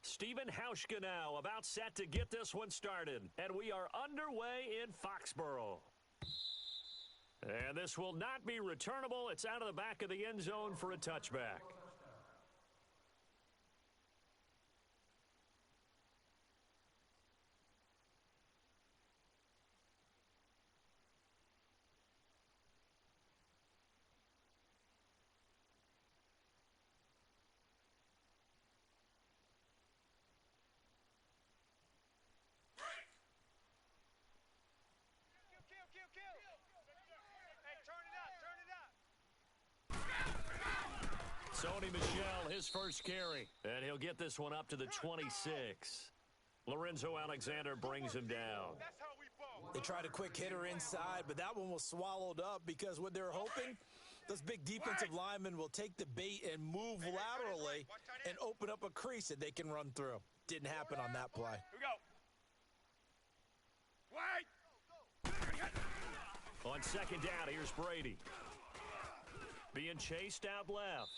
Stephen Hauschka now about set to get this one started. And we are underway in Foxborough. And this will not be returnable. It's out of the back of the end zone for a touchback. Sony Michel, his first carry. And he'll get this one up to the 26. Lorenzo Alexander brings him down. They tried a quick hitter inside, but that one was swallowed up because what they're hoping, those big defensive linemen will take the bait and move laterally and open up a crease that they can run through. Didn't happen on that play. Here we go. Wait. On second down, here's Brady. Being chased out left.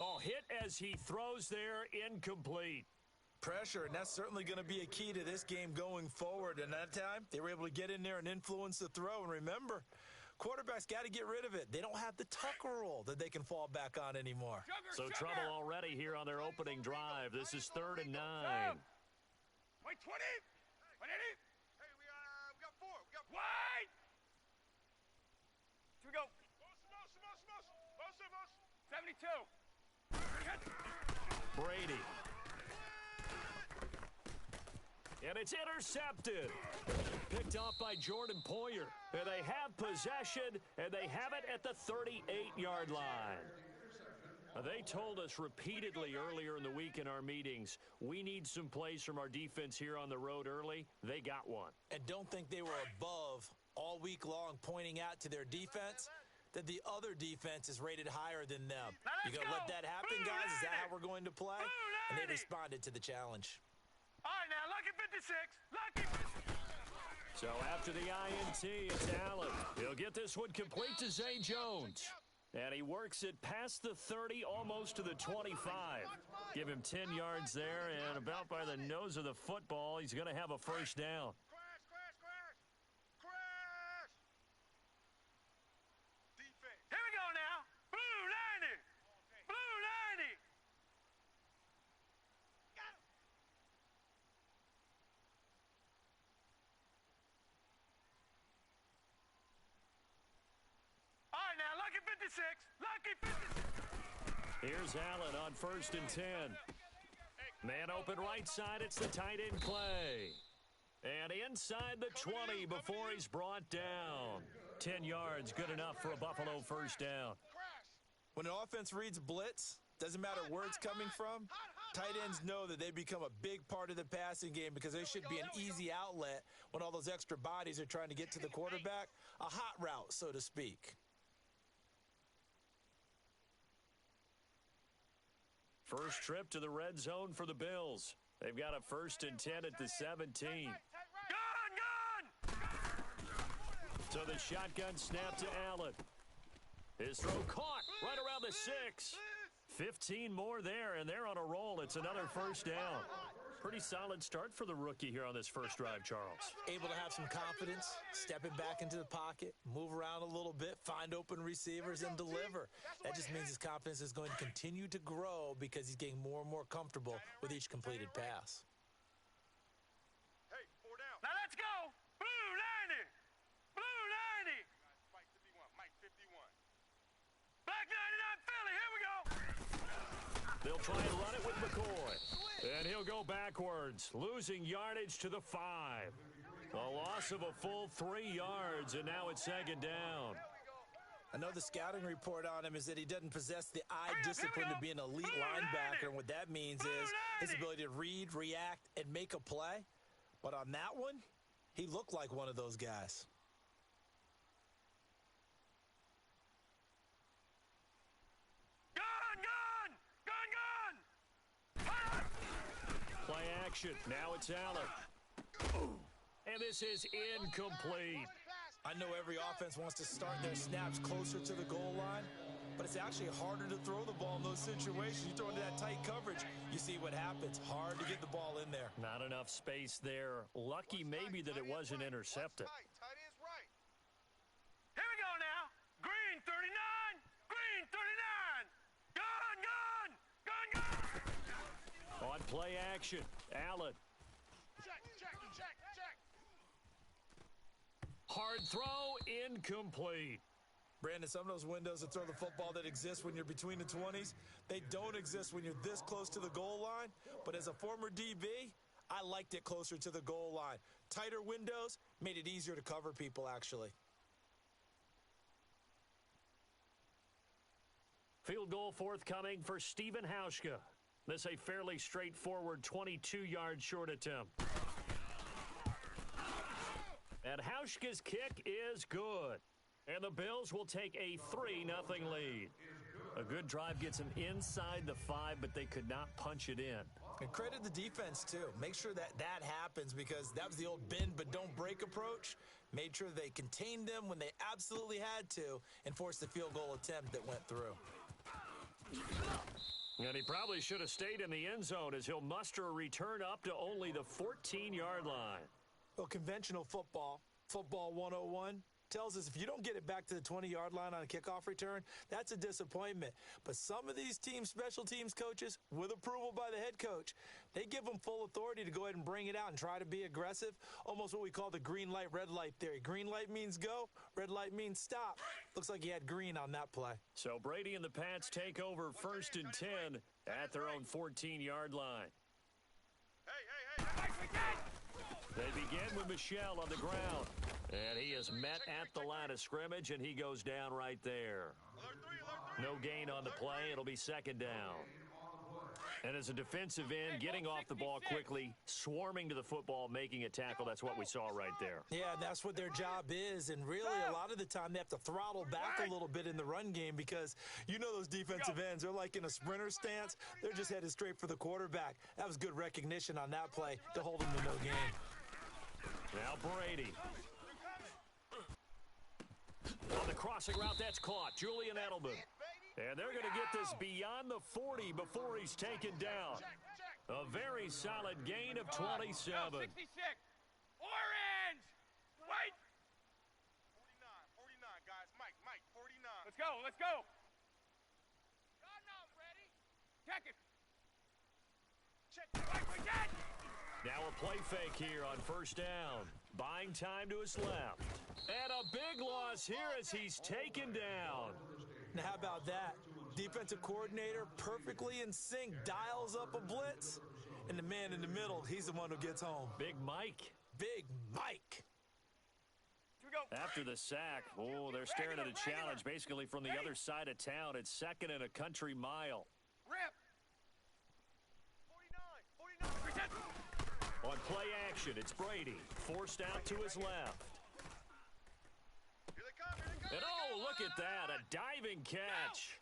Oh, hit as he throws there, incomplete. Pressure, and that's certainly going to be a key to this game going forward. And that time, they were able to get in there and influence the throw. And remember, quarterbacks got to get rid of it. They don't have the tucker rule that they can fall back on anymore. So trouble already here on their opening drive. This is 3rd and 9. Wait, 20. 180. Hey, we got 4. We got 4. Wait. Here we go. 72. Brady. And it's intercepted. Picked off by Jordan Poyer. And they have possession, and they have it at the 38-yard line. They told us repeatedly earlier in the week in our meetings, we need some plays from our defense here on the road early. They got one. And don't think they were above all week long pointing out to their defense that the other defense is rated higher than them. You going to let that happen, guys? Is that how we're going to play? And they responded to the challenge. All right, now, lucky 56. Lucky. So after the INT, it's Allen. He'll get this one complete to Zay Jones. And he works it past the 30, almost to the 25. Give him 10 yards there, and about by the nose of the football, he's going to have a first down. Here we go now. Blue 90. Blue 90. Got him. All right, now, lucky 56. Lucky 56. Here's Allen on 1st and 10. Man open right side. It's the tight end play. And inside the 20 before he's brought down. 10 yards, good enough for a Buffalo first down. When an offense reads blitz, doesn't matter where it's coming from, tight ends know that they become a big part of the passing game because they should be an easy outlet when all those extra bodies are trying to get to the quarterback. A hot route, so to speak. First trip to the red zone for the Bills. They've got a 1st and 10 at the 17. Gun! So the shotgun snap to Allen. His throw caught right around the 6. 15 more there, and they're on a roll. It's another first down. Pretty solid start for the rookie here on this first drive, Charles. Able to have some confidence, stepping back into the pocket, move around a little bit, find open receivers, and deliver. That just means his confidence is going to continue to grow because he's getting more and more comfortable with each completed pass. Hey, 4 down. Now let's go. Blue 90. Blue 90. Mike 51. Mike 51. Black 99 Philly. Here we go. They'll try and run it with McCoy. And he'll go backwards, losing yardage to the 5. A loss of a full 3 yards, and now it's 2nd down. I know the scouting report on him is that he doesn't possess the eye discipline to be an elite linebacker, and what that means is his ability to read, react, and make a play. But on that one, he looked like one of those guys. Gun! Play action. Now it's Allen. And this is incomplete. I know every offense wants to start their snaps closer to the goal line, but but it's actually harder to throw the ball in those situations. You throw into that tight coverage, you see what happens. Hard to get the ball in there. Not enough space there. Lucky maybe that it wasn't intercepted. Tight end's right. Here we go now. Green 39. Green 39. Gun, gun, gun, gun. On play action, Allen. Check, check, check, check. Hard throw, incomplete. Brandon, some of those windows to throw the football that exist when you're between the 20s, they don't exist when you're this close to the goal line. But as a former DB, I liked it closer to the goal line. Tighter windows made it easier to cover people, actually. Field goal forthcoming for Stephen Hauschka. This a fairly straightforward 22-yard short attempt. And Hauschka's kick is good. And the Bills will take a 3-0 lead. A good drive gets them inside the 5, but they could not punch it in. And credit the defense, too. Make sure that happens because that was the old bend but don't break approach. Made sure they contained them when they absolutely had to and forced the field goal attempt that went through. And he probably should have stayed in the end zone as he'll muster a return up to only the 14-yard line. Well, conventional football 101, tells us if you don't get it back to the 20-yard line on a kickoff return, that's a disappointment. But some of these team special teams coaches, with approval by the head coach, they give them full authority to go ahead and bring it out and try to be aggressive, almost what we call the green light, red light theory. Green light means go, red light means stop. Looks like he had green on that play. So Brady and the Pats take over 1st and 10 at their own 14-yard line. Hey. They begin with Michel on the ground. And he is met at the line of scrimmage, and he goes down right there. No gain on the play. It'll be 2nd down. And as a defensive end, getting off the ball quickly, swarming to the football, making a tackle, that's what we saw right there. Yeah, that's what their job is. And really, a lot of the time, they have to throttle back a little bit in the run game because you know those defensive ends, they're like in a sprinter stance. They're just headed straight for the quarterback. That was good recognition on that play to hold them to no gain. Now Brady. On the crossing route, that's caught. Julian Edelman. And they're going to get this beyond the 40 before he's taken down. A very solid gain of 27. 66. Orange. Wait. 49, guys. Mike, 49. Let's go. God knows, ready. Check it. Now a play fake here on 1st down. Buying time to his left. And a big loss here as he's taken down. Now, how about that? Defensive coordinator perfectly in sync, dials up a blitz. And the man in the middle, he's the one who gets home. Big Mike. Big Mike. Here we go. After the sack, they're staring at a challenge basically from the other side of town. It's 2nd and a country mile. Rip. 49. On play action, it's Brady. Forced out to his left. Here they come. And look at that, a diving catch.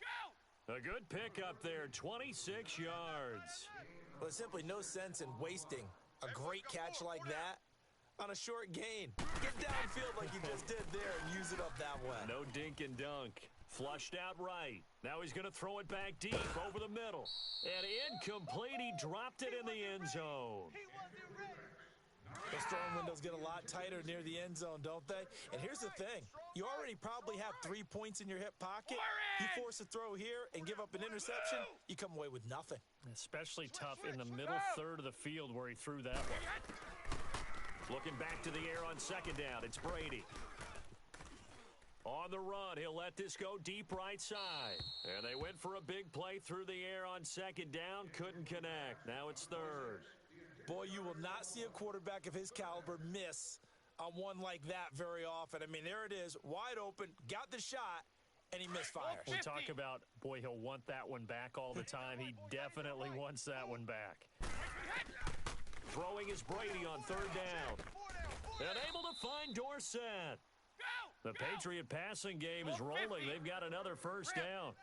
Go. A good pickup there, 26 yards. Well, there's simply no sense in wasting a great catch like that on a short gain. Get downfield like you just did there and use it up that way. No dink and dunk. Flushed out right. Now he's going to throw it back deep over the middle. And incomplete. He dropped it in the end zone. Those throwing windows get a lot tighter near the end zone, don't they? And here's the thing. You already probably have 3 points in your hip pocket. You force a throw here and give up an interception, you come away with nothing. Especially tough in the middle third of the field where he threw that one. Looking back to the air on 2nd down. It's Brady. On the run, he'll let this go deep right side. And they went for a big play through the air on 2nd down. Couldn't connect. Now it's 3rd. Boy, you will not see a quarterback of his caliber miss on one like that very often. I mean, there it is, wide open, got the shot, and he misfires. We talk about, boy, he'll want that one back all the time. He definitely wants that one back. Throwing is Brady on 3rd down. And able to find Dorsett. The Patriot passing game is rolling. They've got another 1st down.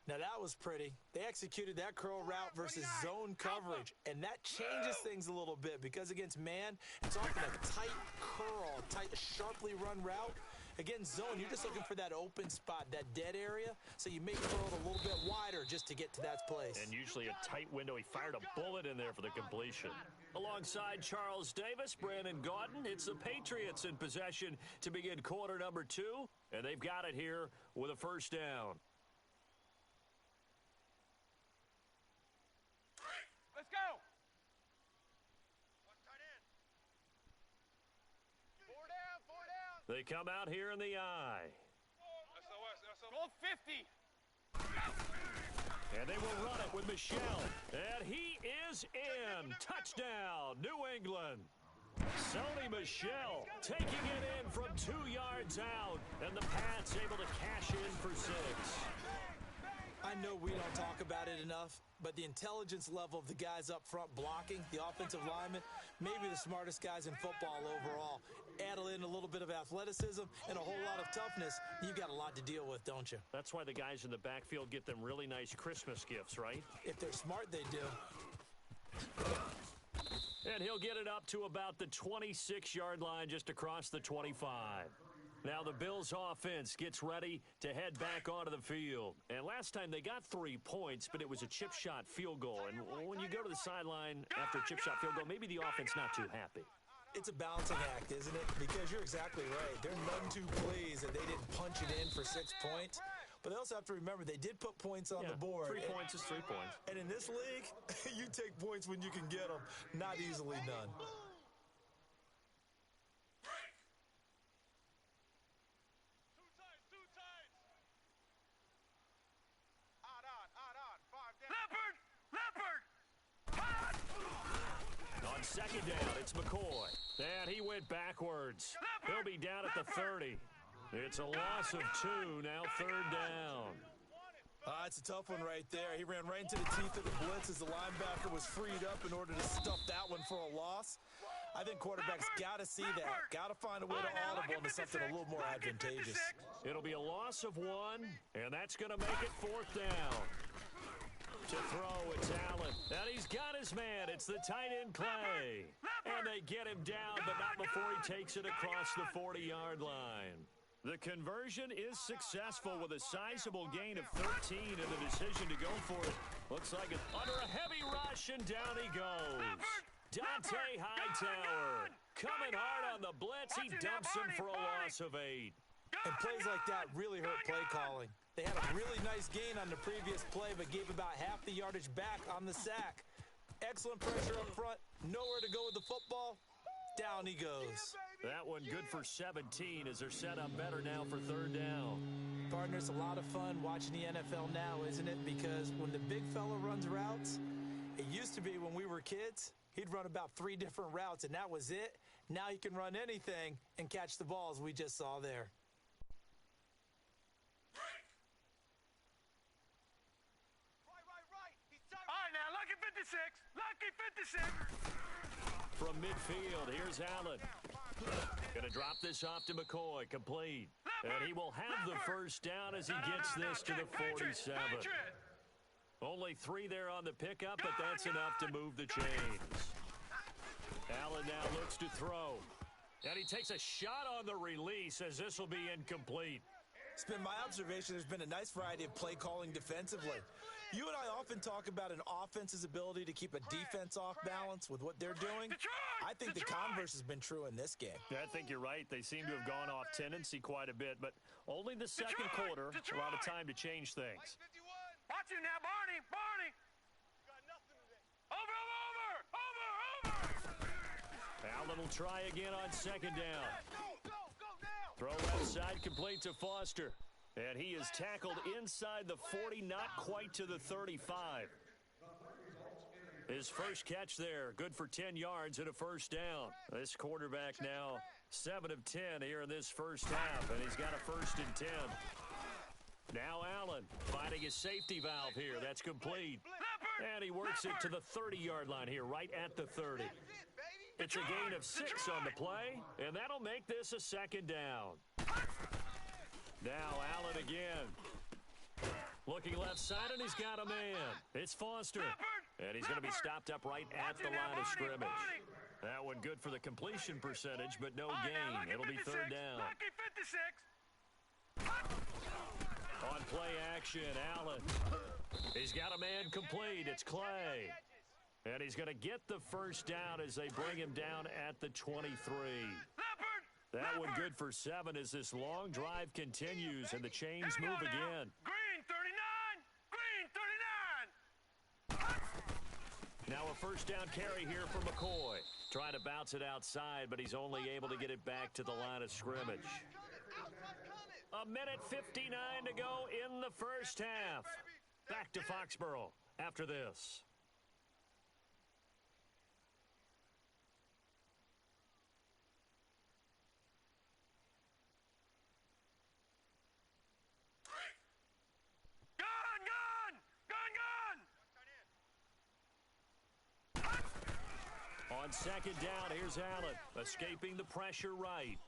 Now, that was pretty. They executed that curl route versus zone coverage, and that changes things a little bit because against man, it's often a tight curl, tight, sharply run route. Against zone, you're just looking for that open spot, that dead area, so you may throw it a little bit wider just to get to that place. And usually a tight window. He fired a bullet in there for the completion. Alongside Charles Davis, Brandon Gaudin, it's the Patriots in possession to begin quarter number 2, and they've got it here with a first down. Let's go. Tight end. 4 down, 4 down. They come out here in the eye. SOS. Goal 50. And they will run it with Michelle. And he is in. Touchdown, New England. Sony Michel taking it in from 2 yards out. And the Pats able to cash in for 6. I know we don't talk about it enough, but the intelligence level of the guys up front blocking, the offensive linemen, maybe the smartest guys in football overall. Add in a little bit of athleticism and a whole lot of toughness, you've got a lot to deal with, don't you? That's why the guys in the backfield get them really nice Christmas gifts, right? If they're smart, they do. And he'll get it up to about the 26-yard line, just across the 25. Now the Bills offense gets ready to head back onto the field. And last time they got 3 points, but it was a chip shot field goal. And when you go to the sideline after a chip shot field goal, maybe the offense not too happy. It's a balancing act, isn't it? Because you're exactly right. They're none too pleased that they didn't punch it in for 6 points. But they also have to remember they did put points on the board. 3 points is 3 points. And in this league, you take points when you can get them. Not easily done. Two times. On. 5 down. Leopard. On second down, it's McCoy. And he went backwards. He'll be down at the 30. It's a loss of 2, now 3rd down. It's a tough one right there. He ran right into the teeth of the blitz as the linebacker was freed up in order to stuff that one for a loss. I think quarterbacks got to see that. Got to find a way to audible into something a little more advantageous. It'll be a loss of 1, and that's going to make it 4th down. To throw, it's Allen. And he's got his man. It's the tight end, Clay. And they get him down, but not before he takes it across the 40-yard line. The conversion is successful with a sizable gain of 13 and the decision to go for it. Looks like it's under a heavy rush, and down he goes. Dante Hightower coming hard on the blitz. He dumps him for a loss of 8. And plays like that really hurt play calling. They had a really nice gain on the previous play, but gave about half the yardage back on the sack. Excellent pressure up front. Nowhere to go with the football. Down he goes. That one good for 17 as they're set up better now for 3rd down. Partner, it's a lot of fun watching the NFL now, isn't it? Because when the big fella runs routes, it used to be when we were kids, he'd run about 3 different routes, and that was it. Now he can run anything and catch the balls we just saw there. Right. He's tight. All right, now, lucky 56. Lucky 56. From midfield, here's Allen. Going to drop this off to McCoy, complete. And he will have the first down as he gets this to the 47. Only 3 there on the pickup, but that's enough to move the chains. Allen now looks to throw. And he takes a shot on the release as this will be incomplete. It's been my observation there's been a nice variety of play calling defensively. You and I often talk about an offense's ability to keep a defense off balance with what they're doing. I think the converse has been true in this game. I think you're right. They seem to have gone off tendency quite a bit, but only the second quarter, a lot of time to change things. Mike 51. Watch you now, Barney. Got nothing today. Over. Allen will try again on second down. Go now. Throw left side complete to Foster. And he is tackled inside the 40, not quite to the 35. His first catch there, good for 10 yards and a first down. This quarterback now 7 of 10 here in this first half, and he's got a 1st and 10. Now Allen finding his safety valve here. That's complete. And he works it to the 30-yard line here, right at the 30. It's a gain of 6 on the play, and that'll make this a 2nd down. Now Allen again. Looking left side, and he's got a man. It's Foster. And he's going to be stopped up right at the line of scrimmage. That one good for the completion percentage, but no gain. It'll be third down. Lucky 56. On play action, Allen. He's got a man complete. It's Clay. And he's going to get the first down as they bring him down at the 23. That one good for 7 as this long drive continues and the chains move again. Green 39. Green 39. Now a first down carry here for McCoy. Trying to bounce it outside, but he's only able to get it back to the line of scrimmage. A minute 59 to go in the first half. Back to Foxborough after this. On second down, here's Allen, escaping the pressure right.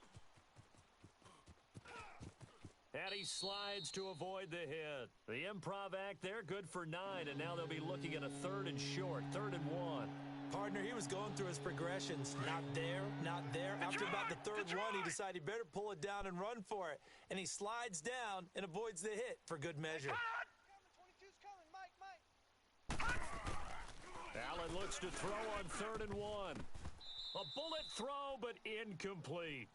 And he slides to avoid the hit. The improv act there, good for 9, and now they'll be looking at a 3rd and short, 3rd and 1. Partner, he was going through his progressions. Not there, not there. After about the 3rd one, he decided he better pull it down and run for it. And he slides down and avoids the hit for good measure. 22's coming, Mike. Allen looks to throw on 3rd and 1. A bullet throw, but incomplete.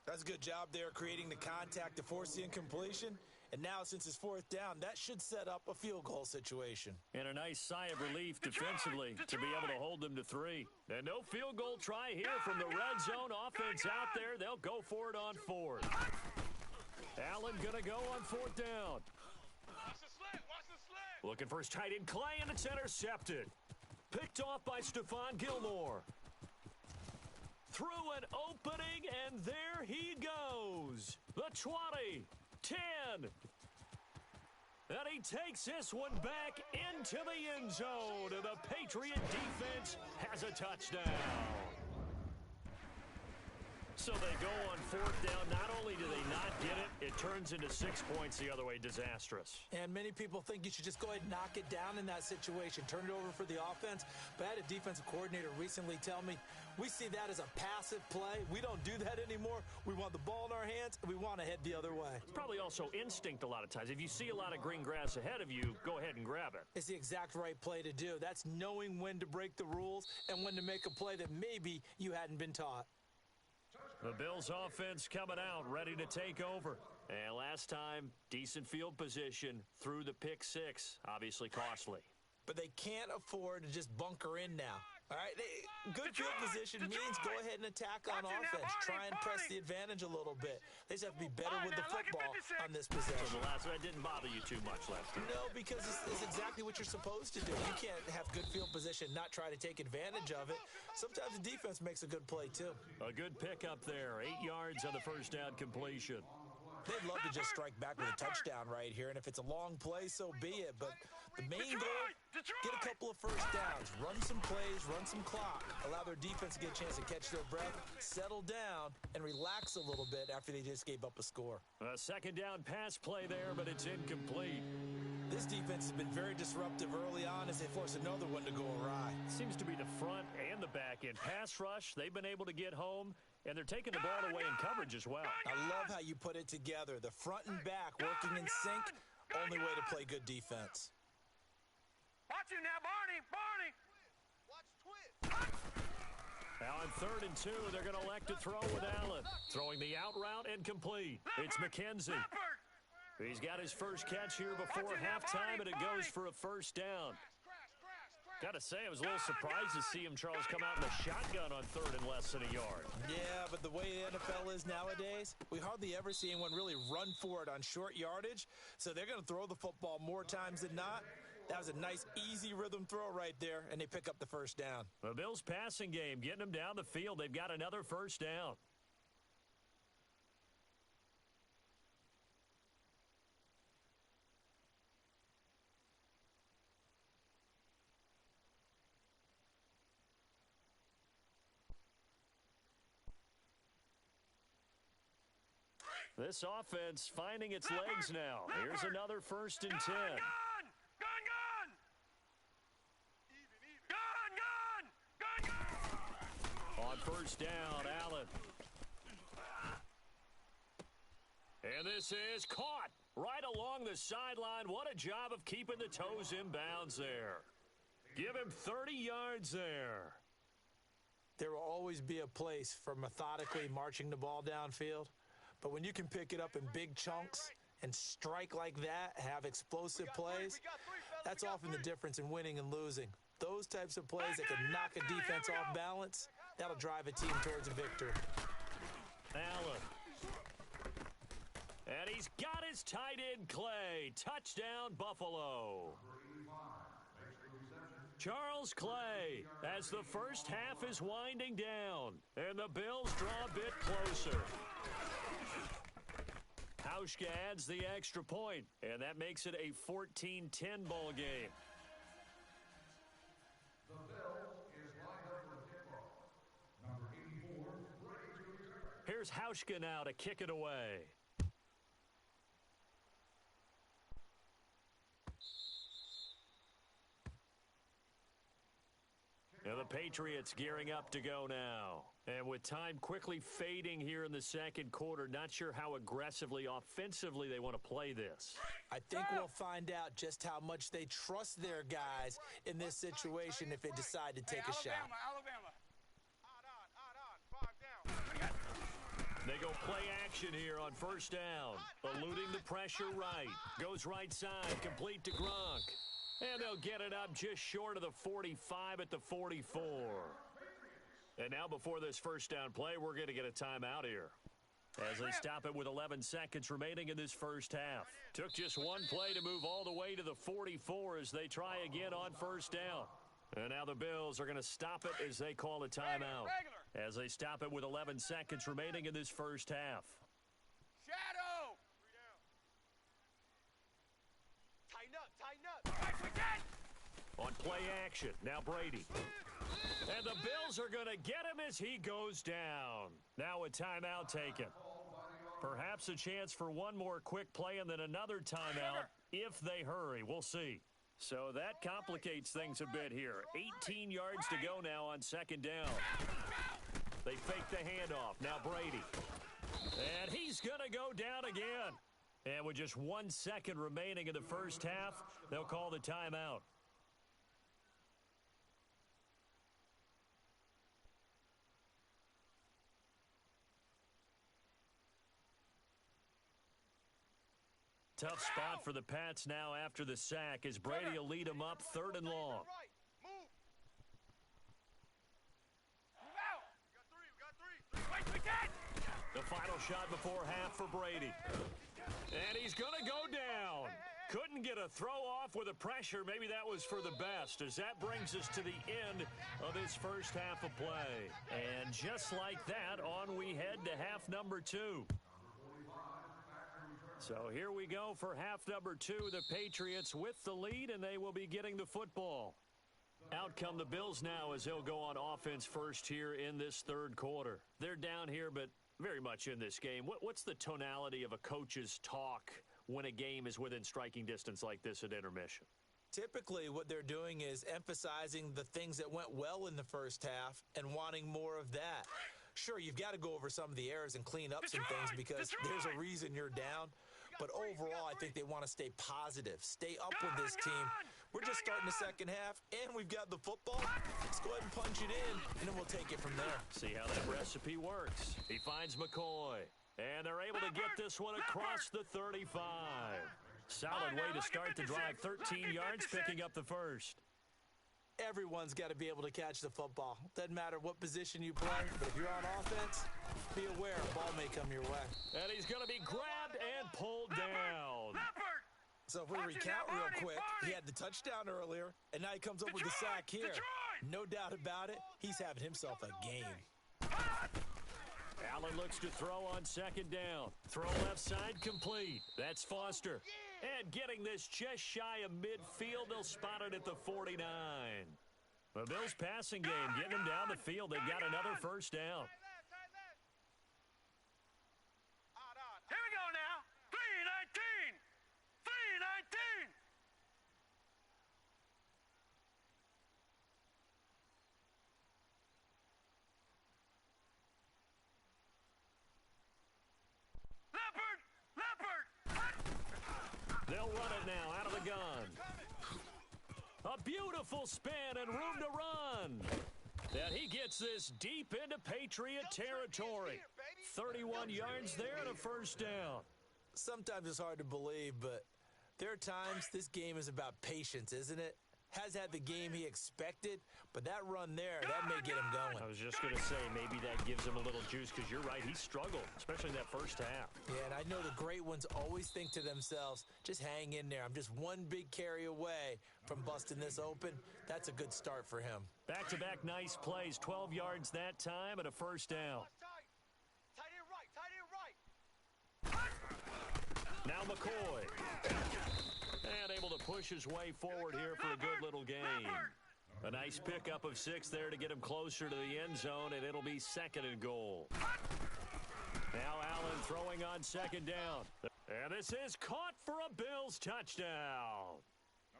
That's a good job there creating the contact to force the incompletion. And now, since it's 4th down, that should set up a field goal situation. And a nice sigh of relief defensively to be able to hold them to 3. And no field goal try here from the red zone offense out there. They'll go for it on 4th. Allen going to go on 4th down. Watch the slant. Watch the slant. Looking for his tight end Clay, and it's intercepted. Picked off by Stephon Gilmore. Through an opening, and there he goes. The 20, 10. And he takes this one back into the end zone, and the Patriot defense has a touchdown. So they go on 4th down. Not only do they not get it, it turns into 6 points the other way. Disastrous. And many people think you should just go ahead and knock it down in that situation. Turn it over for the offense. But I had a defensive coordinator recently tell me, we see that as a passive play. We don't do that anymore. We want the ball in our hands, and we want to head the other way. It's probably also instinct a lot of times. If you see a lot of green grass ahead of you, go ahead and grab it. It's the exact right play to do. That's knowing when to break the rules and when to make a play that maybe you hadn't been taught. The Bills offense coming out, ready to take over. And last time, decent field position through the pick 6, obviously costly. But they can't afford to just bunker in now. All right, good field position means go ahead and attack on offense. Try and press the advantage a little bit. They just have to be better with the football on this possession. So the last one didn't bother you too much last time. No, because it's exactly what you're supposed to do. You can't have good field position, not try to take advantage of it. Sometimes the defense makes a good play, too. A good pickup there. 8 yards on the first down completion. They'd love to just strike back with a touchdown right here, and if it's a long play, so be it. But the main goal, get a couple of first downs, run some plays, run some clock, allow their defense to get a chance to catch their breath, settle down, and relax a little bit after they just gave up a score. A second down pass play there, but it's incomplete. This defense has been very disruptive early on as they force another one to go awry. Seems to be the front and the back end. Pass rush, they've been able to get home, and they're taking the ball away in coverage as well. I love how you put it together. The front and back working in sync, only way to play good defense. Watch him now, Barney. Barney. Watch twist. Now on 3rd and 2, they're going to elect to throw with Allen. Throwing the out route and complete. It's McKenzie. He's got his first catch here before halftime, and it goes for a first down. Got to say, I was a little surprised to see him, Charles, come out in a shotgun on 3rd and less than a yard. Yeah, but the way the NFL is nowadays, we hardly ever see anyone really run for it on short yardage. So they're going to throw the football more times than not. That was a nice, easy rhythm throw right there, and they pick up the first down. The Bills' passing game, getting them down the field. They've got another first down. This offense finding its legs now. Here's another 1st and 10. Gun! On first down, Allen. And this is caught right along the sideline. What a job of keeping the toes in bounds there. Give him 30 yards there. There will always be a place for methodically marching the ball downfield. But when you can pick it up in big chunks and strike like that, have explosive plays, that's often the difference in winning and losing. Those types of plays that can knock a defense off balance, that'll drive a team towards a victory. Allen. And he's got his tight end, Clay. Touchdown, Buffalo. Charles Clay, as the first half is winding down, and the Bills draw a bit closer. Hauschka adds the extra point, and that makes it a 14-10 ball game. Here's Hauschka now to kick it away. Now the Patriots gearing up to go now. And with time quickly fading here in the second quarter, not sure how aggressively, offensively they want to play this. I think we'll find out just how much they trust their guys in this situation if they decide to take a shot. Alabama. They go play action here on first down. Eluding the pressure right. Goes right side, complete to Gronk. And they'll get it up just short of the 45 at the 44. And now before this first down play, we're going to get a timeout here, as they stop it with 11 seconds remaining in this first half. Took just one play to move all the way to the 44 as they try again on first down. And now the Bills are going to stop it as they call a timeout, as they stop it with 11 seconds remaining in this first half. Shadow. Tighten up. On play action, now Brady. And the Bills are going to get him as he goes down. Now a timeout taken. Perhaps a chance for one more quick play and then another timeout if they hurry. We'll see. So that complicates things a bit here. 18 yards to go now on second down. They fake the handoff. Now Brady. And he's going to go down again. And with just 1 second remaining in the first half, they'll call the timeout. Tough spot for the Pats now after the sack as Brady will lead them up 3rd and long. The final shot before half for Brady. And he's going to go down. Couldn't get a throw off with the pressure. Maybe that was for the best, as that brings us to the end of this first half of play. And just like that, on we head to half number 2. So here we go for half number 2. The Patriots with the lead, and they will be getting the football. Out come the Bills now as they'll go on offense first here in this third quarter. They're down here, but very much in this game. What's the tonality of a coach's talk when a game is within striking distance like this at intermission? Typically, what they're doing is emphasizing the things that went well in the first half and wanting more of that. Sure, you've got to go over some of the errors and clean up some things because there's a reason you're down. But overall, I think they want to stay positive, stay up with this team. We're just starting the second half, and we've got the football. Let's go ahead and punch it in, and then we'll take it from there. See how that recipe works. He finds McCoy, and they're able to get this one across the 35. Solid way to start the drive. 13 yards, picking up the first. Everyone's got to be able to catch the football. Doesn't matter what position you play, but if you're on offense, be aware a ball may come your way. And he's going to be grabbed and pulled down. So if we recount real quick, he had the touchdown earlier, and now he comes up with the sack here. No doubt about it, he's having himself a game. Allen looks to throw on second down. Throw left side complete. That's Foster. And getting this just shy of midfield, they'll spot it at the 49. The Bills passing game, getting them down the field. They've got another first down. Here we go now. 3-19. 3-19. run it now out of the gun. A beautiful spin and room to run. And he gets this deep into Patriot territory. 31 yards there and a first down. Sometimes it's hard to believe, but there are times this game is about patience, isn't it? Has had the game he expected, but that run there, that may get him going. I was just going to say, maybe that gives him a little juice, because you're right, he struggled, especially in that first half. Yeah, and I know the great ones always think to themselves, just hang in there. I'm just one big carry away from busting this open. That's a good start for him. Back-to-back nice plays, 12 yards that time and a first down. Tight end right. Now McCoy. And able to push his way forward here for a good little gain. A nice pickup of 6 there to get him closer to the end zone, and it'll be second and goal. Now Allen throwing on second down. And this is caught for a Bills touchdown.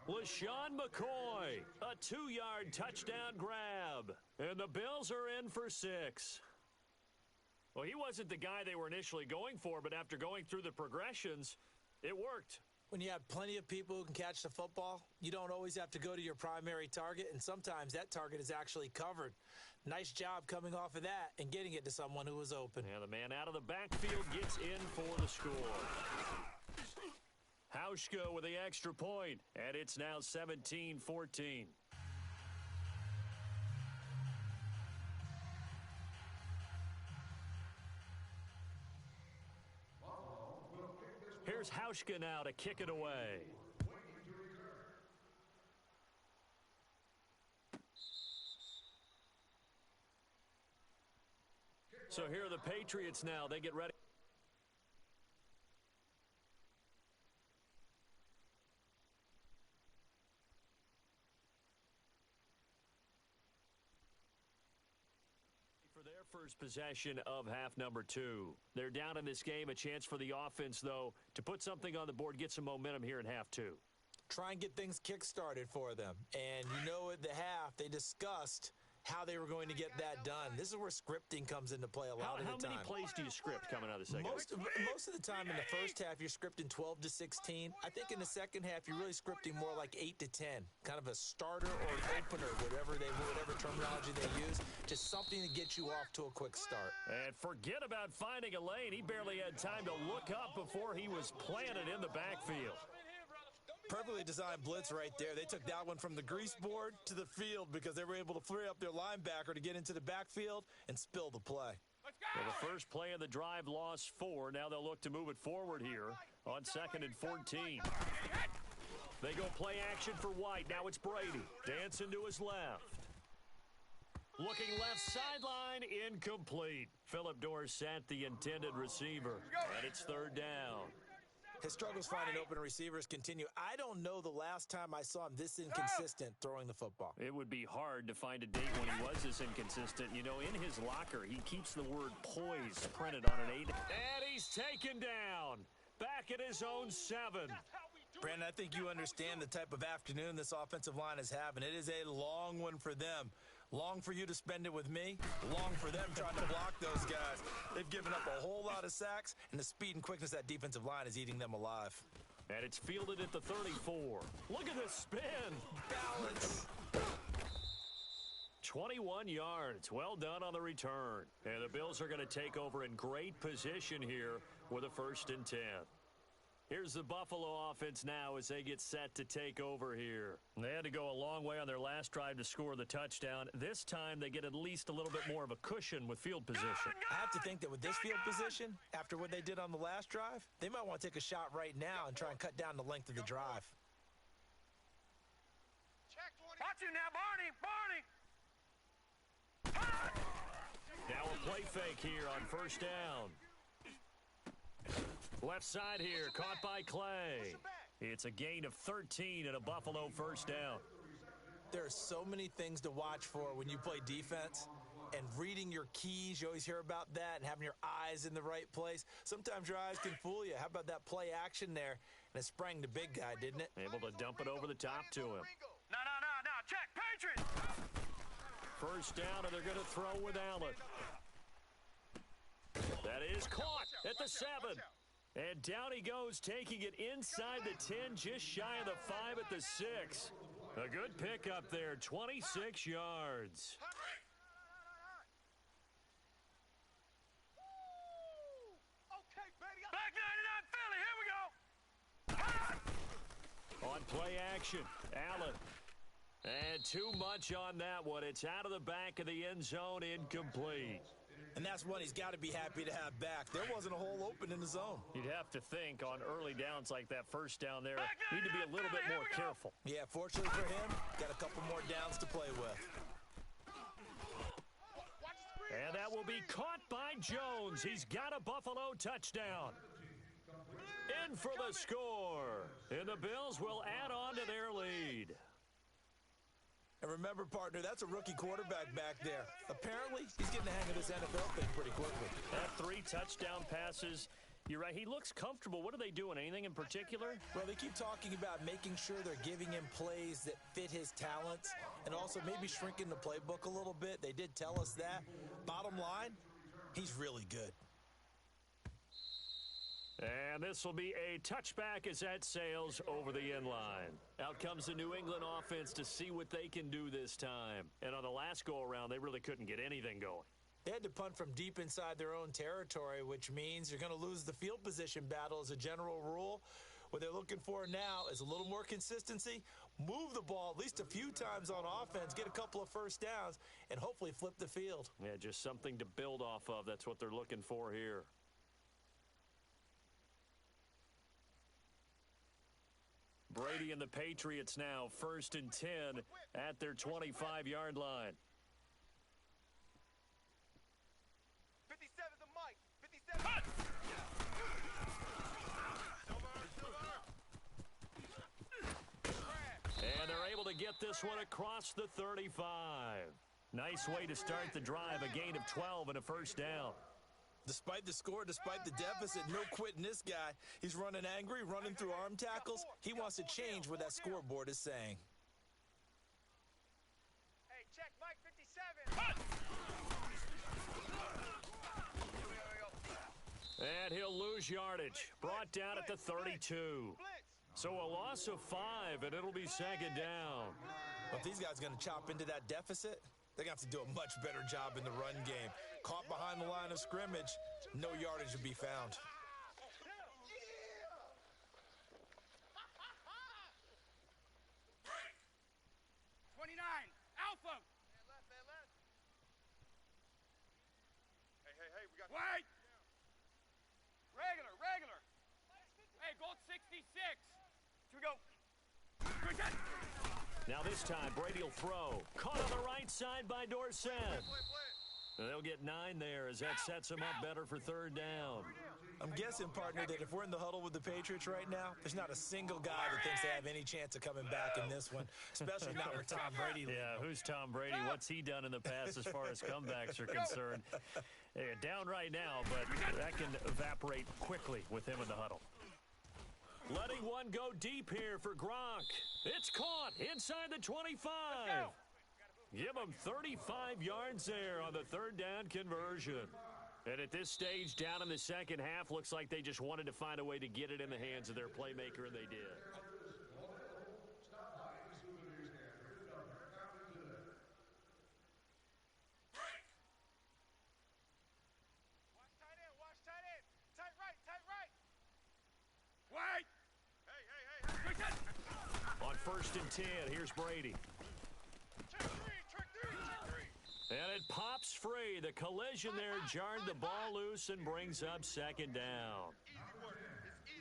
LaShawn McCoy, a 2-yard touchdown grab. And the Bills are in for 6. Well, he wasn't the guy they were initially going for, but after going through the progressions, it worked. When you have plenty of people who can catch the football, you don't always have to go to your primary target, and sometimes that target is actually covered. Nice job coming off of that and getting it to someone who was open. And the man out of the backfield gets in for the score. Hauschka with the extra point, and it's now 17-14. Here's Hauschka now to kick it away. So here are the Patriots now. They get ready. For their first possession of half number 2. They're down in this game. A chance for the offense, though, to put something on the board, get some momentum here in half 2. Try and get things kick-started for them. And you know at the half, they discussed how they were going to get that done. This is where scripting comes into play a lot of the time. How many plays do you script coming out of the second half? Most of the time in the first half, you're scripting 12 to 16. I think in the second half, you're really scripting more like 8 to 10. Kind of a starter or an opener, whatever terminology they use. Just something to get you off to a quick start. And forget about finding a lane. He barely had time to look up before he was planted in the backfield. Perfectly designed blitz right there. They took that one from the grease board to the field because they were able to free up their linebacker to get into the backfield and spill the play. Well, the first play of the drive lost 4. Now they'll look to move it forward here on 2nd and 14. They go play action for White. Now it's Brady. Dancing to his left. Looking left sideline, incomplete. Philip Dorsett, the intended receiver. And it's 3rd down. His struggles finding open receivers continue. I don't know the last time I saw him this inconsistent throwing the football. It would be hard to find a date when he was this inconsistent. You know, in his locker, he keeps the word poise printed on an 8. And he's taken down. Back at his own 7. Brandon, I think you understand the type of afternoon this offensive line is having. It is a long one for them. Long for you to spend it with me. Long for them trying to block those guys. They've given up a whole lot of sacks, and the speed and quickness of that defensive line is eating them alive. And it's fielded at the 34. Look at this spin. Balance. 21 yards. Well done on the return. And the Bills are going to take over in great position here with a 1st and 10. Here's the Buffalo offense now as they get set to take over here. They had to go a long way on their last drive to score the touchdown. This time they get at least a little bit more of a cushion with field position. I have to think that with this field position, after what they did on the last drive, they might want to take a shot right now and try and cut down the length of the drive. Watch him now, Barney. Now a play fake here on 1st down. Left side here, caught by Clay. It's a gain of 13 and a Buffalo 1st down. There are so many things to watch for when you play defense. And reading your keys, you always hear about that, and having your eyes in the right place. Sometimes your eyes can fool you. How about that play action there? And it sprang the big guy, didn't it? Able to dump it over the top to him. No. Check, Patriots. 1st down, and they're going to throw with Allen. That is caught at the 7. And down he goes, taking it inside the 10, just shy of the 5 at the 6. A good pickup there, 26 yards. Okay, baby. Back 99 Philly, here we go. On play action, Allen. And too much on that one. It's out of the back of the end zone, incomplete. And that's one he's got to be happy to have back. There wasn't a hole open in the zone. You'd have to think on early downs like that first down there, need to be a little bit more careful. Yeah, fortunately for him, got a couple more downs to play with. And that will be caught by Jones. He's got a Buffalo touchdown. In for the score. And the Bills will add on to their lead. And remember, partner, that's a rookie quarterback back there. Apparently, he's getting the hang of this NFL thing pretty quickly. That 3 touchdown passes. You're right. He looks comfortable. What are they doing? Anything in particular? Well, they keep talking about making sure they're giving him plays that fit his talents and also maybe shrinking the playbook a little bit. They did tell us that. Bottom line, he's really good. And this will be a touchback as that sails over the end line. Out comes the New England offense to see what they can do this time. And on the last go-around, they really couldn't get anything going. They had to punt from deep inside their own territory, which means you're going to lose the field position battle as a general rule. What they're looking for now is a little more consistency, move the ball at least a few times on offense, get a couple of first downs, and hopefully flip the field. Yeah, just something to build off of. That's what they're looking for here. Brady and the Patriots now 1st and 10 at their 25-yard line. 57 the mic. 57. And they're able to get this one across the 35. Nice way to start the drive, a gain of 12 and a first down. Despite the score, despite the deficit, no quitting this guy. He's running angry, running through arm tackles. He wants to change what that scoreboard is saying. Hey, check Mike 57. And he'll lose yardage. Brought down at the 32. So a loss of 5, and it'll be second down. Well, if these guys are going to chop into that deficit, they're going to have to do a much better job in the run game. Caught behind the line of scrimmage, no yardage would be found. 29, Alpha. Man left. Hey, we got... Wait. Regular. Hey, gold 66. Here we go. Now this time, Brady will throw. Caught on the right side by Dorsett. And they'll get 9 there as that sets them up better for third down. I'm guessing, partner, that if we're in the huddle with the Patriots right now, there's not a single guy that thinks they have any chance of coming back in this one, especially not with Tom Brady. Yeah, who's Tom Brady? What's he done in the past as far as comebacks are concerned? Yeah, down right now, but that can evaporate quickly with him in the huddle. Letting one go deep here for Gronk. It's caught inside the 25. Give him 35 yards there on the third down conversion. And at this stage, down in the second half, looks like they just wanted to find a way to get it in the hands of their playmaker, and they did. Watch tight end. Tight right. Wait. Hey. On 1st and 10, here's Brady. Check three. And it pops free. The collision there jarred the ball loose and brings up second down.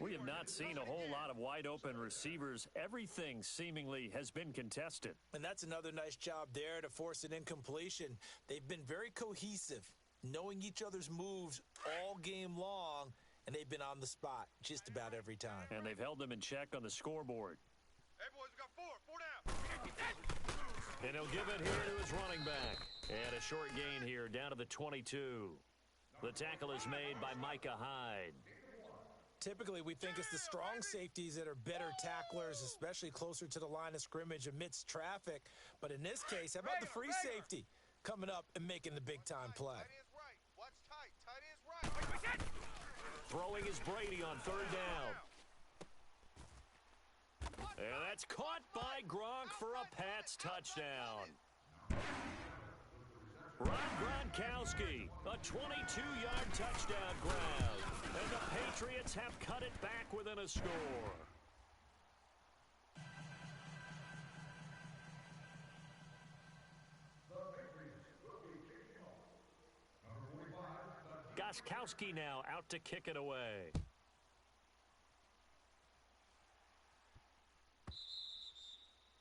We have not seen a whole lot of wide open receivers. Everything seemingly has been contested. And that's another nice job there to force an incompletion. They've been very cohesive, knowing each other's moves all game long, and they've been on the spot just about every time. And they've held them in check on the scoreboard. Hey, boys, we got four down. And he'll give it here to his running back. And a short gain here down to the 22. The tackle is made by Micah Hyde. Typically, we think it's the strong safeties that are better tacklers, especially closer to the line of scrimmage amidst traffic. But in this case, how about the free safety coming up and making the big-time play? Tight end's right. Watch tight. Tight end's right. Throwing is Brady on third down. And that's caught by Gronk for a Pats touchdown. Rob Gronkowski, a 22-yard touchdown grab. And the Patriots have cut it back within a score. Gronkowski now out to kick it away.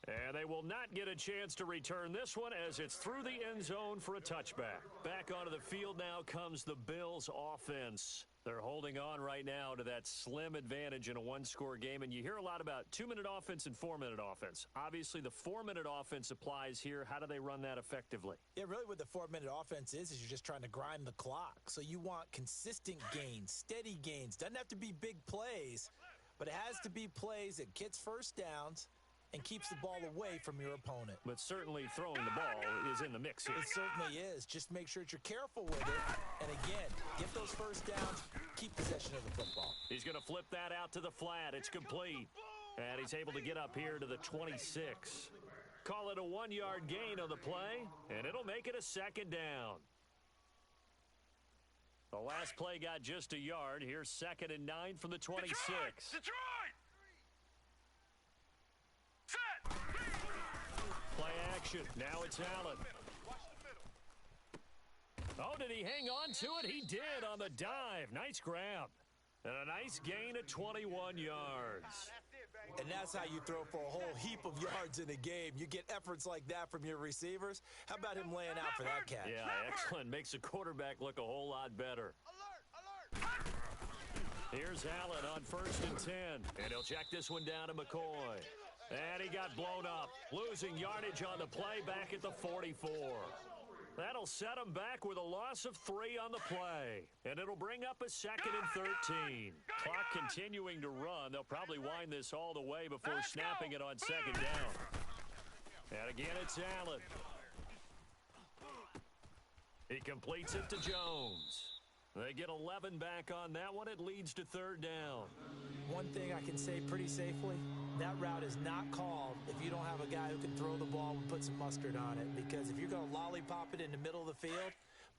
And they will not get a chance to return this one as it's through the end zone for a touchback. Back onto the field now comes the Bills offense. They're holding on right now to that slim advantage in a one-score game, and you hear a lot about 2-minute offense and 4-minute offense. Obviously, the 4-minute offense applies here. How do they run that effectively? Yeah, really what the 4-minute offense is you're just trying to grind the clock. So you want consistent gains, steady gains. Doesn't have to be big plays, but it has to be plays that gets first downs and keeps the ball away from your opponent. But certainly throwing the ball is in the mix here. It certainly is. Just make sure that you're careful with it. And again, get those first downs, keep possession of the football. He's going to flip that out to the flat. It's complete. And he's able to get up here to the 26. Call it a 1-yard gain on the play, and it'll make it a second down. The last play got just a yard. Here's 2nd and 9 from the 26. Detroit! Set! Play action. Now it's Allen. Oh, did he hang on to it? He did on the dive. Nice grab. And a nice gain of 21 yards. And that's how you throw for a whole heap of yards in a game. You get efforts like that from your receivers. How about him laying out for that catch? Yeah, excellent. Makes the quarterback look a whole lot better. Alert! Here's Allen on 1st and 10. And he'll check this one down to McCoy. And he got blown up. Losing yardage on the play back at the 44. That'll set him back with a loss of 3 on the play. And it'll bring up a 2nd and 13. Clock continuing to run. They'll probably wind this all the way before snapping it on 2nd down. And again, it's Allen. He completes it to Jones. They get 11 back on that one. It leads to 3rd down. One thing I can say pretty safely, that route is not called if you don't have a guy who can throw the ball and put some mustard on it. Because if you're going to lollipop it in the middle of the field,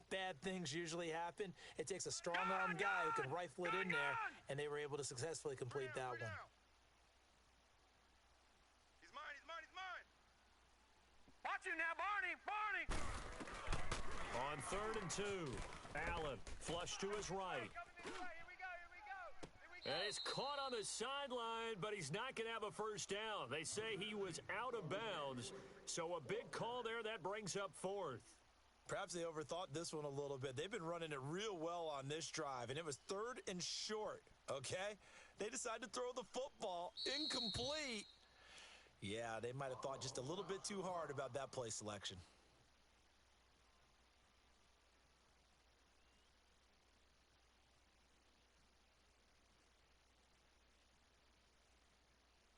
bad things usually happen. It takes a strong-armed guy who can rifle it in there, and they were able to successfully complete that one. He's mine! Watch him now, Barney! On 3rd and 2, Allen flush to his right. And he's caught on the sideline, but he's not going to have a first down. They say he was out of bounds, so a big call there. That brings up 4th. Perhaps they overthought this one a little bit. They've been running it real well on this drive, and it was 3rd and short, okay? They decided to throw the football incomplete. Yeah, they might have thought just a little bit too hard about that play selection.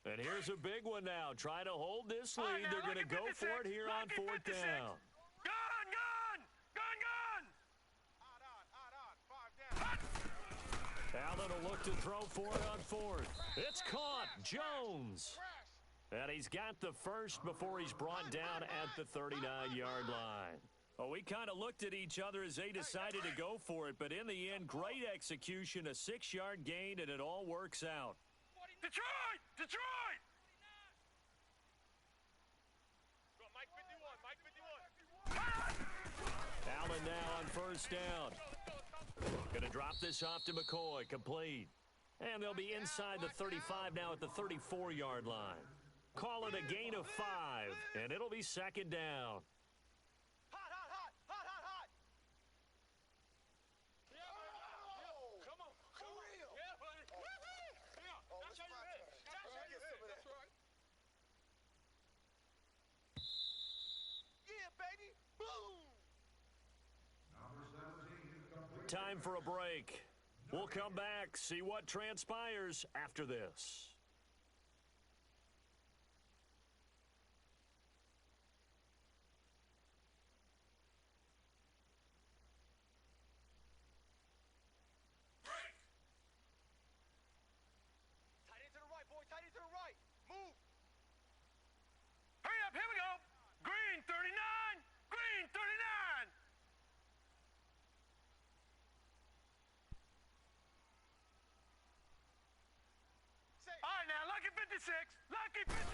And here's a big one now. Trying to hold this lead. They're going to go for it here on 4th down. Gun! Hot on. 5 down. Allen will look to throw for it on 4th. It's caught. Jones. And he's got the first before he's brought down at the 39-yard line. Well, we kind of looked at each other as they decided to go for it, but in the end, great execution, a 6-yard gain, and it all works out. Detroit! Go, Mike 51. Allen now on 1st down. Going to drop this off to McCoy. Complete. And they'll be inside the 35 now at the 34-yard line. Call it a gain of 5, and it'll be 2nd down. Hot. Come on. For real. Yeah, buddy. That's how you hit. That's right. Yeah, baby. Boom. Time for a break. We'll come back, see what transpires after this. 56. Lucky 56.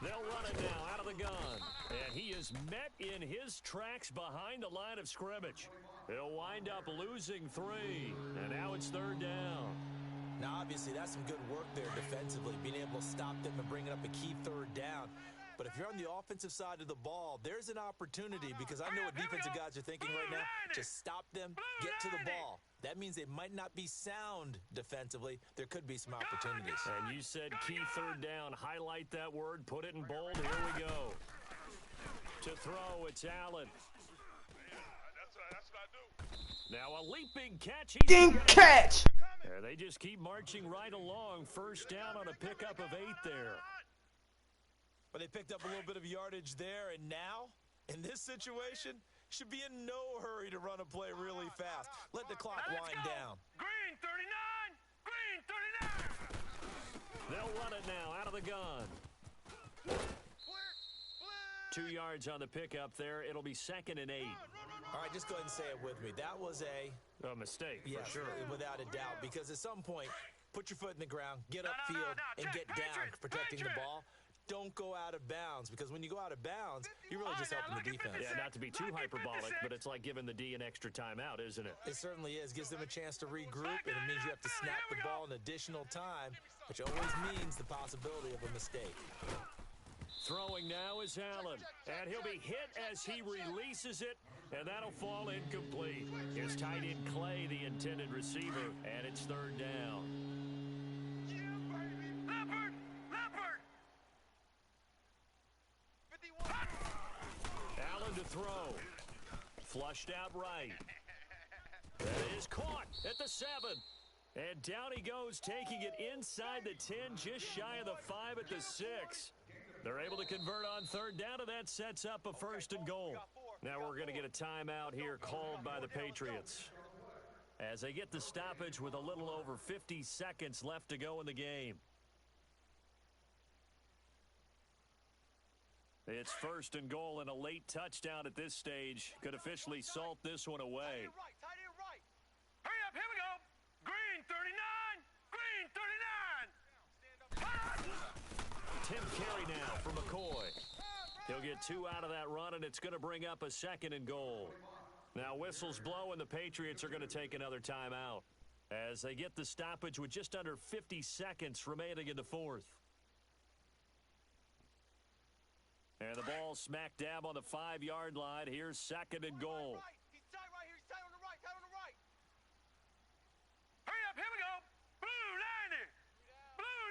They'll run it now out of the gun. And he is met in his tracks behind the line of scrimmage. He'll wind up losing 3. And now it's 3rd down. Now, obviously, that's some good work there defensively, being able to stop them and bring it up a key 3rd down. But if you're on the offensive side of the ball, there's an opportunity, because I know what defensive guys are thinking right now. Just stop them, get to the ball. That means they might not be sound defensively. There could be some opportunities. And you said key 3rd down. Highlight that word. Put it in bold. Here we go. To throw, it's Allen. That's what I do. Now a leaping catch. Dink catch! And they just keep marching right along. 1st down on a pickup of 8 there. But they picked up a little bit of yardage there, and now, in this situation, should be in no hurry to run a play really fast. Let the clock wind down. Green 39. Green 39. They'll run it now out of the gun. 2 yards on the pickup there. It'll be 2nd and 8. All right, just go ahead and say it with me. That was a mistake, yes, for sure. Without a doubt, because at some point, put your foot in the ground, get upfield, and get down protecting the ball. Don't go out of bounds, because when you go out of bounds, you're really just helping the defense. Yeah, not to be too hyperbolic, but it's like giving the D an extra timeout, isn't it? It certainly is. Gives them a chance to regroup, and it means you have to snap the ball an additional time, which always means the possibility of a mistake. Throwing now is Allen, and he'll be hit as he releases it, and that'll fall incomplete. Here's tight end Clay, the intended receiver, and it's 3rd down. Allen to throw. Flushed out right. That is caught at the 7. And down he goes, taking it inside the 10, just shy of the 5 at the 6. They're able to convert on 3rd down, and that sets up a 1st and goal. Now we're going to get a timeout here called by the Patriots, as they get the stoppage with a little over 50 seconds left to go in the game. It's 1st and goal, and a late touchdown at this stage could officially salt this one away. Hurry up, here we go. Green 39. Green 39. Tim Carey now for McCoy. He'll get 2 out of that run, and it's going to bring up a 2nd and goal. Now whistles blow, and the Patriots are going to take another timeout as they get the stoppage with just under 50 seconds remaining in the 4th. And the ball smack dab on the 5-yard line. Here's 2nd and goal. He's tight right here. He's tight on the right. Tight on the right. Hurry up, here we go. Blue 90. Blue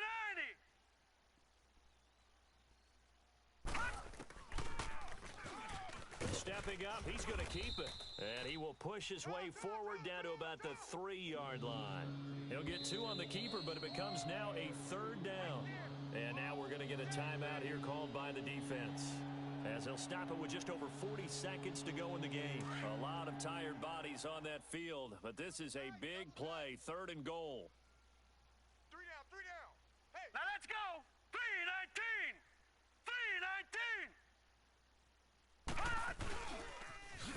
90. Stepping up, he's going to keep it. And he will push his way forward down to about the 3-yard line. He'll get 2 on the keeper, but it becomes now a 3rd down. And now we're going to get a timeout here called by the defense, as they'll stop it with just over 40 seconds to go in the game. A lot of tired bodies on that field, but this is a big play. 3rd and goal. 3 down. 3 down. Hey. Now let's go. 319. 319.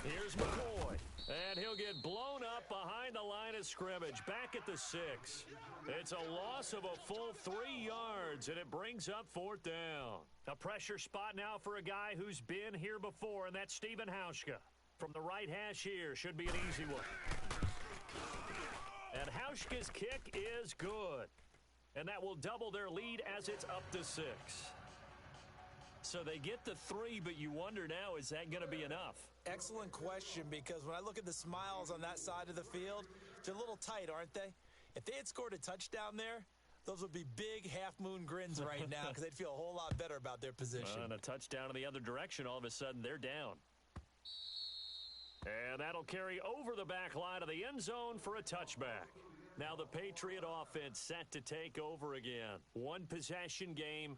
Here's McCoy, and he'll get blown up behind the line of scrimmage, back at the 6. It's a loss of a full 3 yards, and it brings up 4th down. A pressure spot now for a guy who's been here before, and that's Stephen Hauschka. From the right hash here, should be an easy one. And Hauschka's kick is good, and that will double their lead as it's up to 6. So they get the 3, but you wonder now, is that going to be enough? Excellent question, because when I look at the smiles on that side of the field, they're a little tight, aren't they? If they had scored a touchdown there, those would be big half-moon grins right now, because they'd feel a whole lot better about their position. And a touchdown in the other direction, all of a sudden they're down. And that'll carry over the back line of the end zone for a touchback. Now the Patriot offense set to take over again. 1 possession game,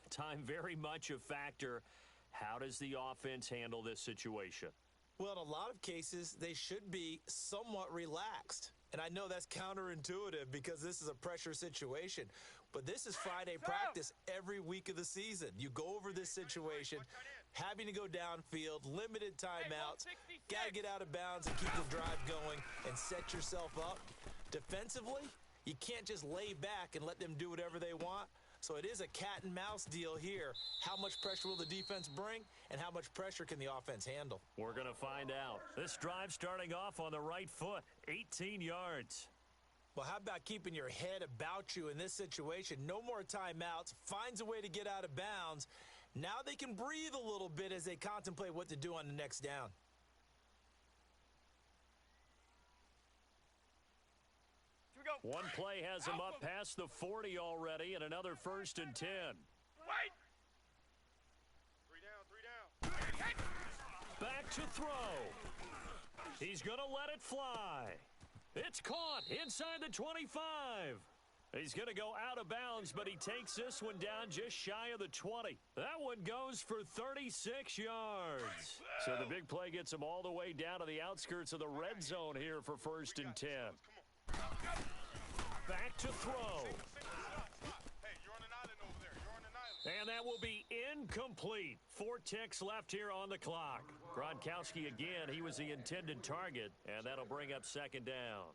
time very much a factor. How does the offense handle this situation? Well, in a lot of cases, they should be somewhat relaxed. And I know that's counterintuitive because this is a pressure situation. But this is Friday practice every week of the season. You go over this situation, having to go downfield, limited timeouts, got to get out of bounds and keep the drive going and set yourself up. Defensively, You can't just lay back and let them do whatever they want. So it is a cat and mouse deal here. How much pressure will the defense bring, and how much pressure can the offense handle? We're going to find out. This drive starting off on the right foot, 18 yards. Well, how about keeping your head about you in this situation? No more timeouts. Finds a way to get out of bounds. Now they can breathe a little bit as they contemplate what to do on the next down. One play has him up past the 40 already, and another 1st and 10. Wait! 3 down. Back to throw. He's going to let it fly. It's caught inside the 25. He's going to go out of bounds, but he takes this one down just shy of the 20. That one goes for 36 yards. So the big play gets him all the way down to the outskirts of the red zone here for 1st and 10. Back to throw. Hey, you're on an island over there. You're on an island. And that will be incomplete. 4 ticks left here on the clock. Gronkowski again, he was the intended target, and that'll bring up 2nd down.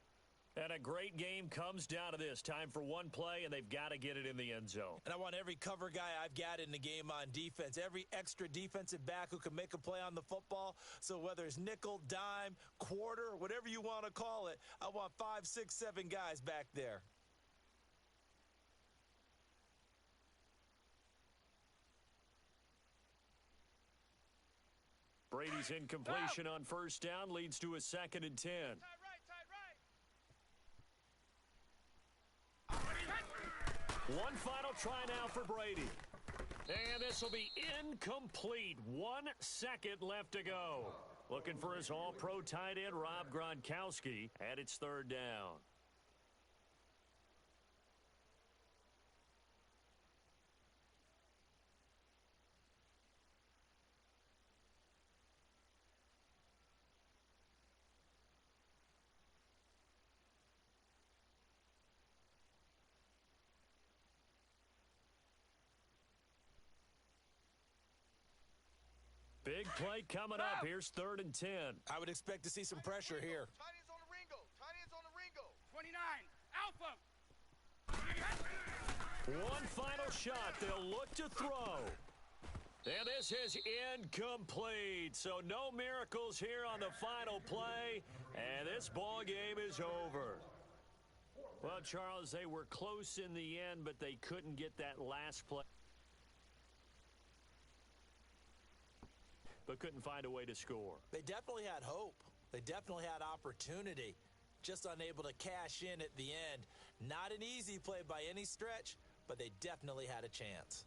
And a great game comes down to this. Time for one play, and they've got to get it in the end zone. And I want every cover guy I've got in the game on defense, every extra defensive back who can make a play on the football. So whether it's nickel, dime, quarter, whatever you want to call it, I want 5, 6, 7 guys back there. Brady's incompletion on 1st down leads to a 2nd and 10. Tight right. One final try now for Brady. And this will be incomplete. 1 second left to go. Looking for his all-pro tight end, Rob Gronkowski, and it's 3rd down. Big play coming up. Here's 3rd and 10. I would expect to see some pressure here. Tight ends on the Ringo. Tight ends on the Ringo. 29, Alpha. One final shot. They'll look to throw. And this is incomplete. So no miracles here on the final play. And this ball game is over. Well, Charles, they were close in the end, but they couldn't get that last play. But couldn't find a way to score. They definitely had hope. They definitely had opportunity. Just unable to cash in at the end. Not an easy play by any stretch, but they definitely had a chance.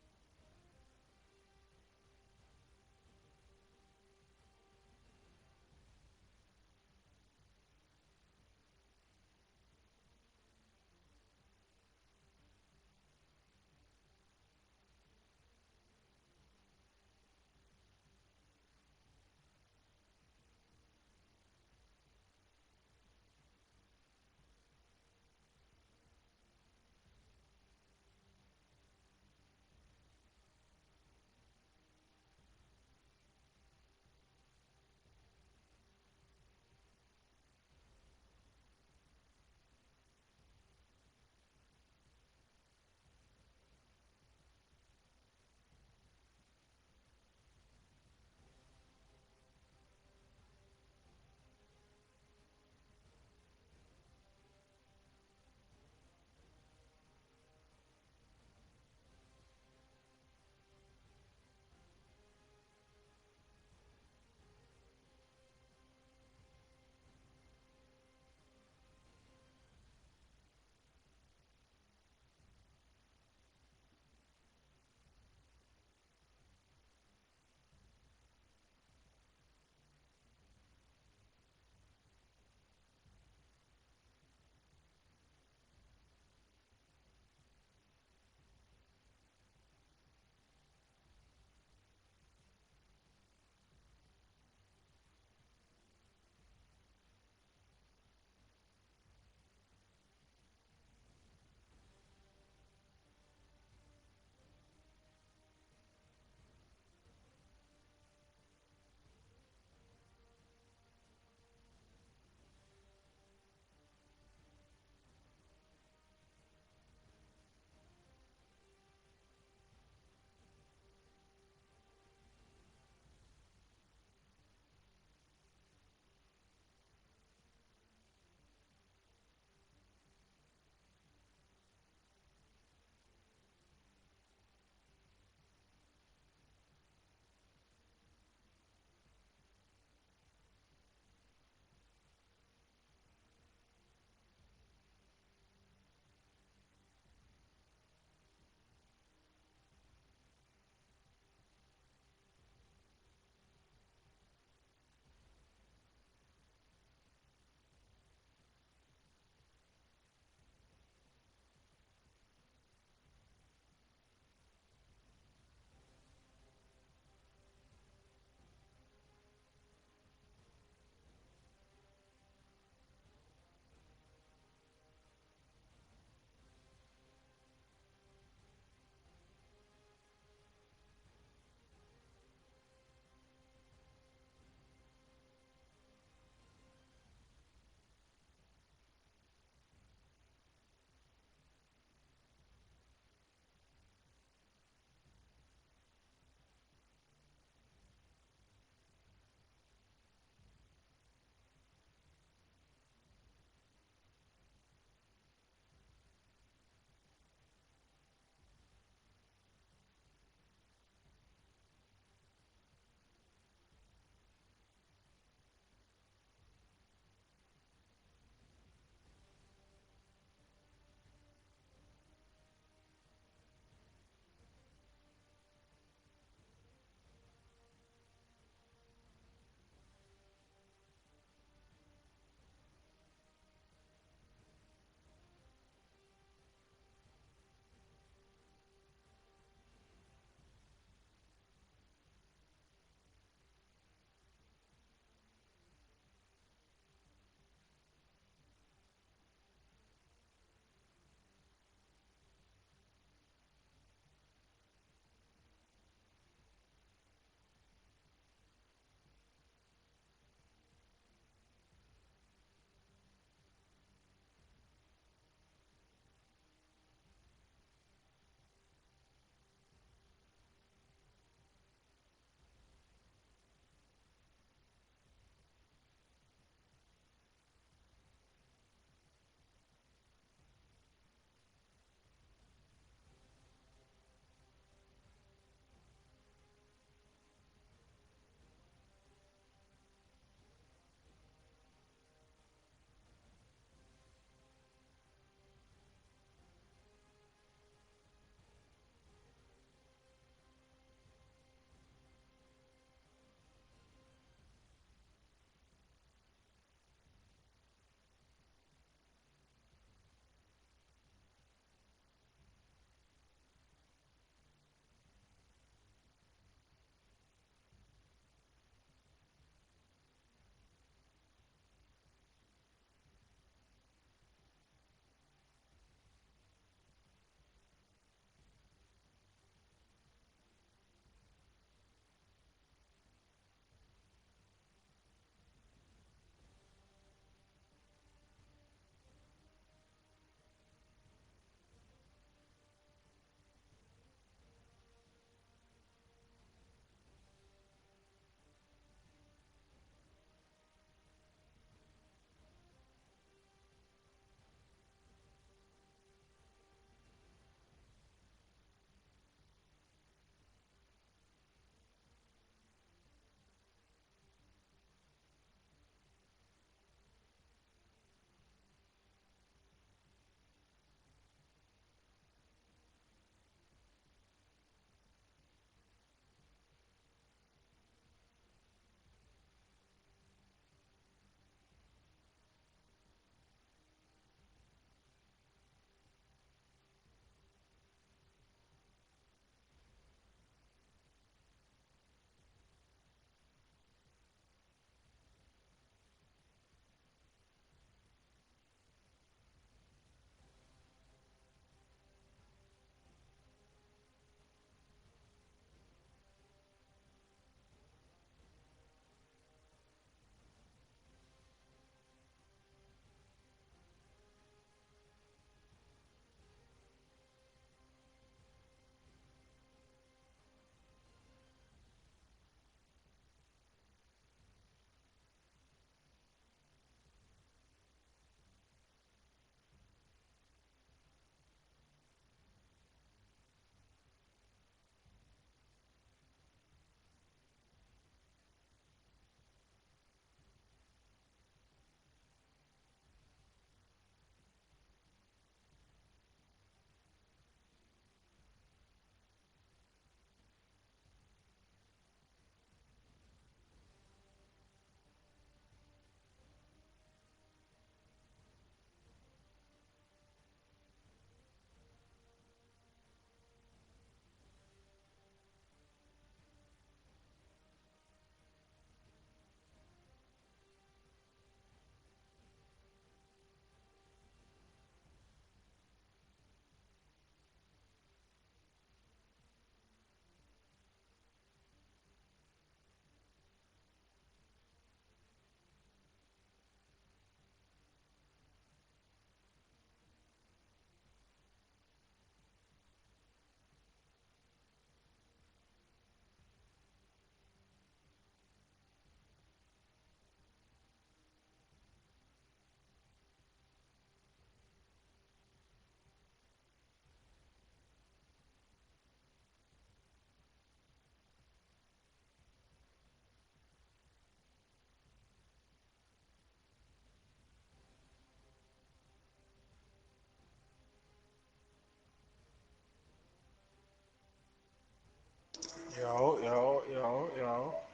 Yo.